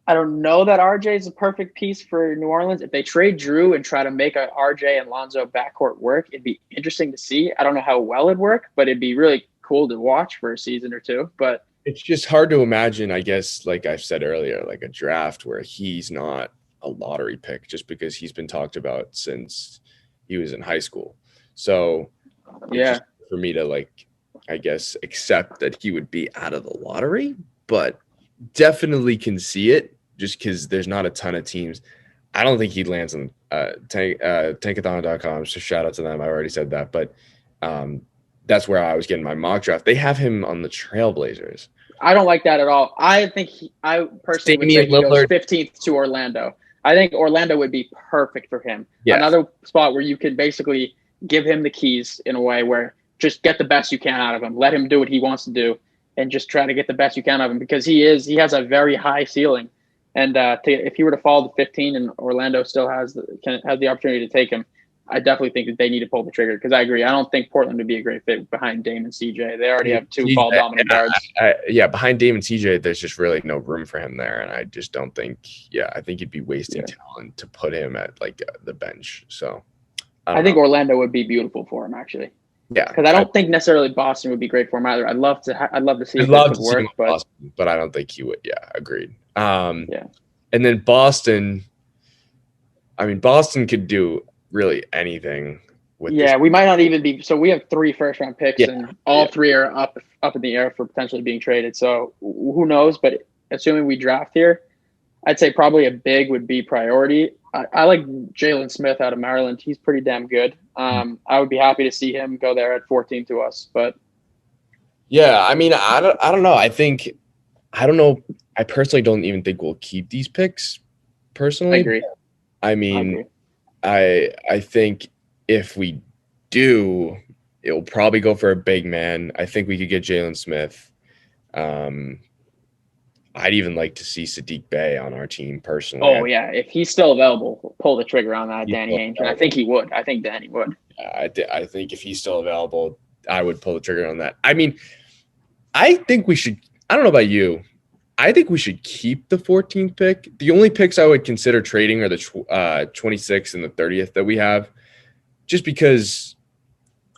I don't know that RJ is a perfect piece for New Orleans. If they trade Drew and try to make a RJ and Lonzo backcourt work, it'd be interesting to see. I don't know how well it'd work, but it'd be really cool to watch for a season or two. But it's just hard to imagine, I guess, like I've said earlier, like a draft where he's not a lottery pick just because he's been talked about since he was in high school. So just for me to, like, I guess, accept that he would be out of the lottery, but definitely can see it just because there's not a ton of teams. I don't think he lands on tankathon.com. So shout out to them. I already said that, but that's where I was getting my mock draft. They have him on the Trailblazers. I don't like that at all. I think I personally would say he goes 15th to Orlando. I think Orlando would be perfect for him. Yes. Another spot where you could basically give him the keys in a way where just get the best you can out of him. Let him do what he wants to do and just try to get the best you can out of him because he has a very high ceiling. And if he were to fall to 15 and Orlando still has the opportunity to take him, I definitely think that they need to pull the trigger because I agree. I don't think Portland would be a great fit behind Dame and CJ. They already have 2 ball-dominant guards. Behind Dame and CJ, there's just really no room for him there. And I just don't think – I think you'd be wasting talent to put him at, like, the bench. So I think Orlando would be beautiful for him, actually. Yeah. Because I don't think necessarily Boston would be great for him either. I'd love to see if it could work. Boston, but I don't think he would. Yeah, agreed. And then Boston – I mean, Boston could do – really anything with we might not even be. So we have 3 first-round picks, and all 3 are up in the air for potentially being traded. So who knows? But assuming we draft here, I'd say probably a big would be priority. I like Jalen Smith out of Maryland. He's pretty damn good. I would be happy to see him go there at 14 to us. But I mean, I don't know. I don't know. I personally don't even think we'll keep these picks. Personally, I agree. I mean. I think if we do, it'll probably go for a big man. I think we could get Jalen Smith. I'd even like to see Sadiq Bey on our team personally. Oh, yeah. If he's still available, pull the trigger on that, Danny Ainge. And I think he would. I think Danny would. I think if he's still available, I would pull the trigger on that. I mean, I think we should – I don't know about you. I think we should keep the 14th pick. The only picks I would consider trading are the 26th and the 30th that we have, just because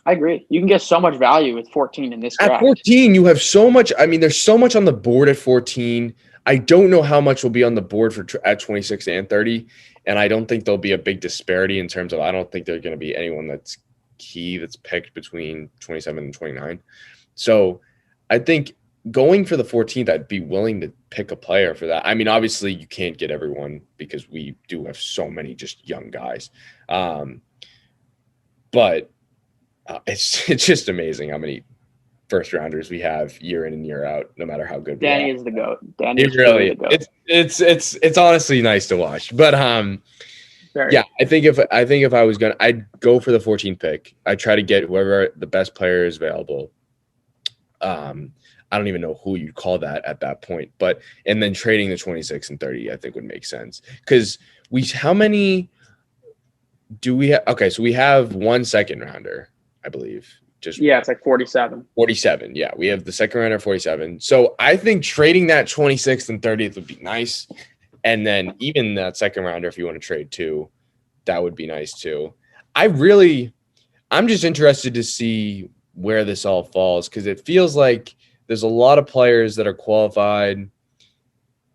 I agree. You can get so much value with 14 in this draft. at 14, you have so much. I mean, there's so much on the board at 14. I don't know how much will be on the board at 26 and 30, and I don't think there'll be a big disparity in terms of. I don't think there's going to be anyone that's key that's picked between 27 and 29. So I think going for the 14th, I'd be willing to pick a player for that. I mean, obviously you can't get everyone because we do have so many just young guys. But it's just amazing how many first rounders we have year in and year out, no matter how good Danny we are. is the GOAT. Danny It is really the GOAT. It's honestly nice to watch. But yeah, I think if I was gonna, I'd go for the 14th pick. I'd try to get whoever the best player is available. I don't even know who you'd call that at that point, and then trading the 26 and 30, I think would make sense. Because how many do we have? Okay, so we have one second rounder, I believe. It's like 47. 47, yeah. We have the second rounder 47. So I think trading that 26th and 30th would be nice. And then even that second rounder, if you want to trade too, that would be nice too. I'm just interested to see where this all falls, because it feels like there's a lot of players that are qualified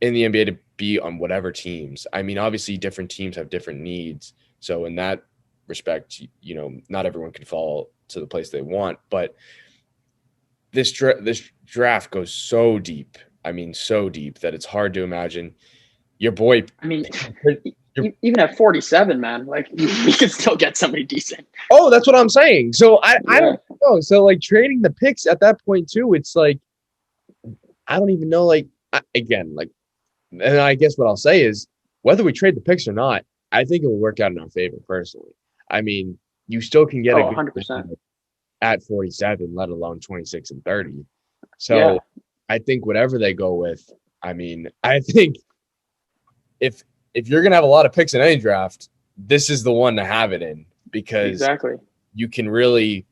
in the NBA to be on whatever teams. I mean, obviously different teams have different needs. So in that respect, not everyone can fall to the place they want, but this draft goes so deep. I mean, so deep that it's hard to imagine your boy. I mean, even at 47, man, like you can still get somebody decent. Oh, that's what I'm saying. So I don't know. So like trading the picks at that point too, it's like, I don't even know. Like and I guess what I'll say is whether we trade the picks or not, I think it will work out in our favor personally. I mean, you still can get a good 100% at 47, let alone 26 and 30. So I think whatever they go with, I mean, I think if you're going to have a lot of picks in any draft, this is the one to have it in, because you can really,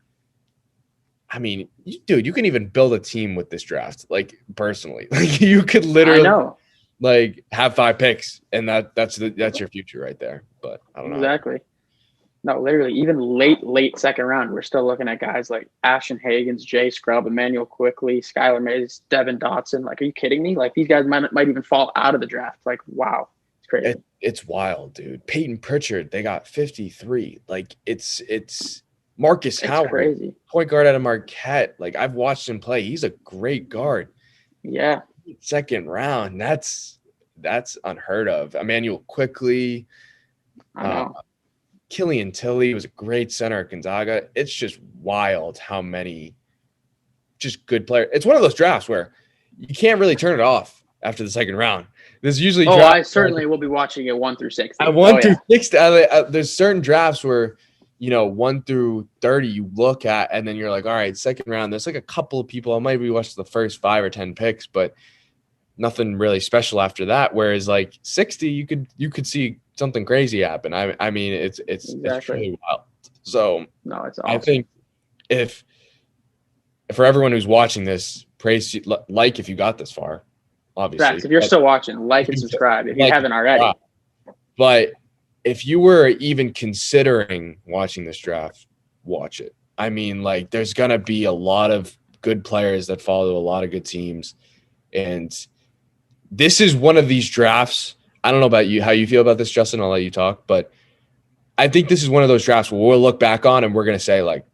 I mean, dude, you can even build a team with this draft. Like personally, like you could literally like have 5 picks and that's your future right there. But I don't know. Exactly. No, literally, even late second round, we're still looking at guys like Ashton Hagans, Jay Scrubb, Emmanuel Quickley, Skylar Mays, Devin Dotson. Like, are you kidding me? Like, these guys might even fall out of the draft. Like, wow, it's crazy. It's wild, dude. Peyton Pritchard, they got 53. Like, it's Marcus Howard, crazy. Point guard out of Marquette. Like, I've watched him play. He's a great guard. Yeah. Second round, that's unheard of. Emmanuel Quickley. I know. Killian Tilly was a great center at Gonzaga. It's just wild how many just good players. It's one of those drafts where you can't really turn it off after the second round. There's usually I certainly will be watching it 1 through 60. At 1 through 60, there's certain drafts where 1 through 30 you look at, and then you're like, all right, second round. There's like a couple of people I might be watching the first 5 or 10 picks, but nothing really special after that. Whereas like 60, you could see something crazy happen. I mean, it's really wild. So no, it's awesome. I think if for everyone who's watching this, praise if you got this far, obviously. Correct. If you're still watching, like and subscribe if you haven't already. But if you were even considering watching this draft, watch it. I mean, like, there's gonna be a lot of good players that follow a lot of good teams, and this is one of these drafts. I don't know about you, how you feel about this, Justin. I'll let you talk, but I think this is one of those drafts where we'll look back on and we're going to say like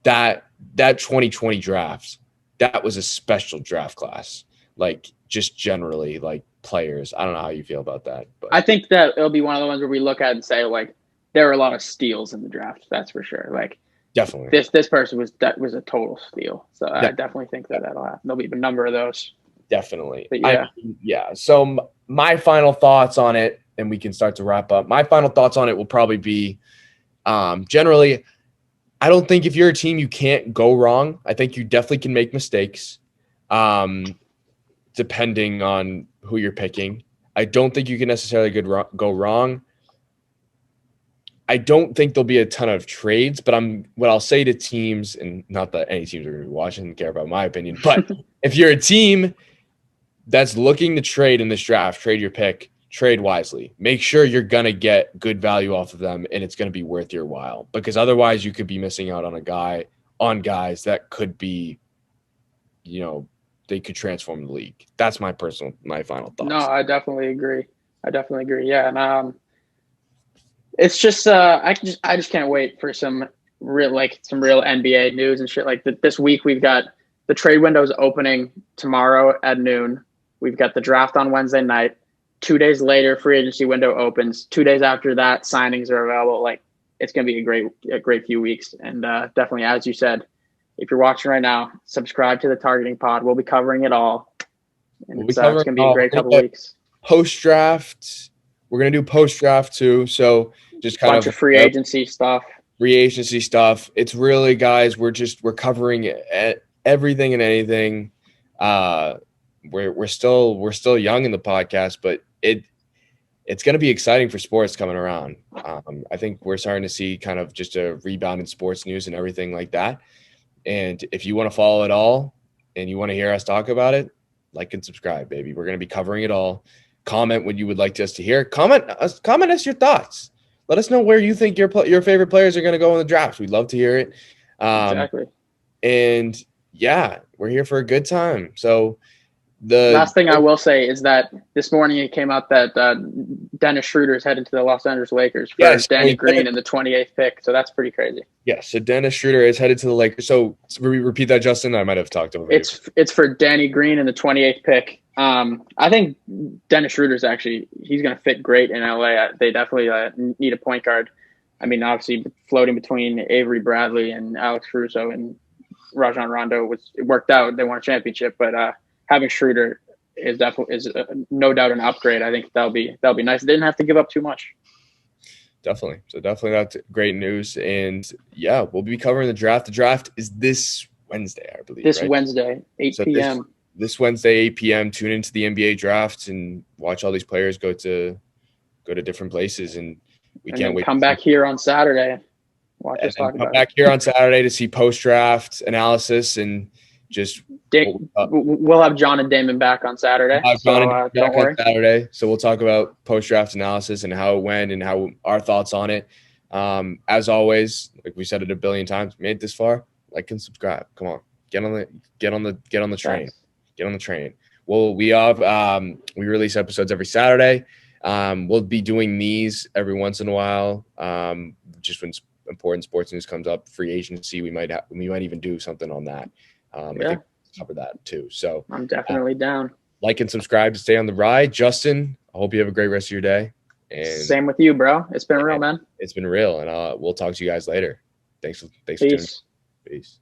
that 2020 draft, that was a special draft class. Like just generally like players. I don't know how you feel about that, but I think that it'll be one of the ones where we look at and say like, there were a lot of steals in the draft. That's for sure. Like definitely this person was a total steal. So I definitely think that'll happen. There'll be a number of those. Definitely. But So my final thoughts on it, and we can start to wrap up. My final thoughts on it will probably be generally, I don't think if you're a team, you can't go wrong. I think you definitely can make mistakes depending on who you're picking. I don't think you can necessarily go wrong. I don't think there'll be a ton of trades, but what I'll say to teams, and not that any teams are going to be watching and care about my opinion, but if you're a team, that's looking to trade in this draft, trade your pick, trade wisely. Make sure you're going to get good value off of them and it's going to be worth your while, because otherwise you could be missing out on guys that could be, they could transform the league. That's my final thoughts. No, I definitely agree. Yeah. And it's just I just can't wait for some real NBA news and shit. Like this week we've got the trade windows opening tomorrow at noon. We've got the draft on Wednesday night. 2 days later, free agency window opens. 2 days after that, signings are available. Like, it's going to be a great few weeks. And definitely, as you said, if you're watching right now, subscribe to the Targeting Pod. We'll be covering it all. And it's going to be a great couple weeks. Post-draft. We're going to do post-draft too. So just kind of free agency stuff. It's really, guys, we're covering everything and anything. We're still young in the podcast, but it's going to be exciting for sports coming around. I think we're starting to see kind of just a rebound in sports news and everything like that. And if you want to follow it all and you want to hear us talk about it, like and subscribe, baby. We're going to be covering it all. Comment what you would like us to hear. Comment us your thoughts. Let us know where you think your favorite players are going to go in the draft. We'd love to hear it. Exactly. And yeah, we're here for a good time. So the last thing I will say is that this morning it came out that Dennis Schroeder is headed to the Los Angeles Lakers for Danny Green in the 28th pick. So that's pretty crazy. Yes. So Dennis Schroeder is headed to the Lakers. So repeat that, Justin. I might have talked over it. It's for Danny Green in the 28th pick. I think Dennis Schroeder's he's going to fit great in LA. They definitely need a point guard. I mean, obviously floating between Avery Bradley and Alex Caruso and Rajon Rondo it worked out. They won a championship, but having Schroeder is no doubt an upgrade. I think that'll be nice. They didn't have to give up too much. Definitely. So definitely that's great news. And yeah, we'll be covering the draft. The draft is this Wednesday, I believe. This Wednesday, 8 p.m. This Wednesday, 8 p.m. Tune into the NBA draft and watch all these players go to different places. And we can't wait. Come back here on Saturday. Watch us talk about it. Come back here on Saturday to see post-draft analysis and just we'll have John and Damon back on Saturday. Don't worry. On Saturday. So we'll talk about post-draft analysis and how it went and how our thoughts on it. As always, like we said it a billion times, made it this far, like and subscribe. Come on. Get on the train. Thanks. Get on the train. Well, we release episodes every Saturday. We'll be doing these every once in a while. Just when important sports news comes up, free agency, we might even do something on that. I think we'll cover that too. So I'm definitely down. Like and subscribe to stay on the ride. Justin, I hope you have a great rest of your day. And same with you, bro. It's been real, man. It's been real, and we'll talk to you guys later. Thanks for tuning in. Peace.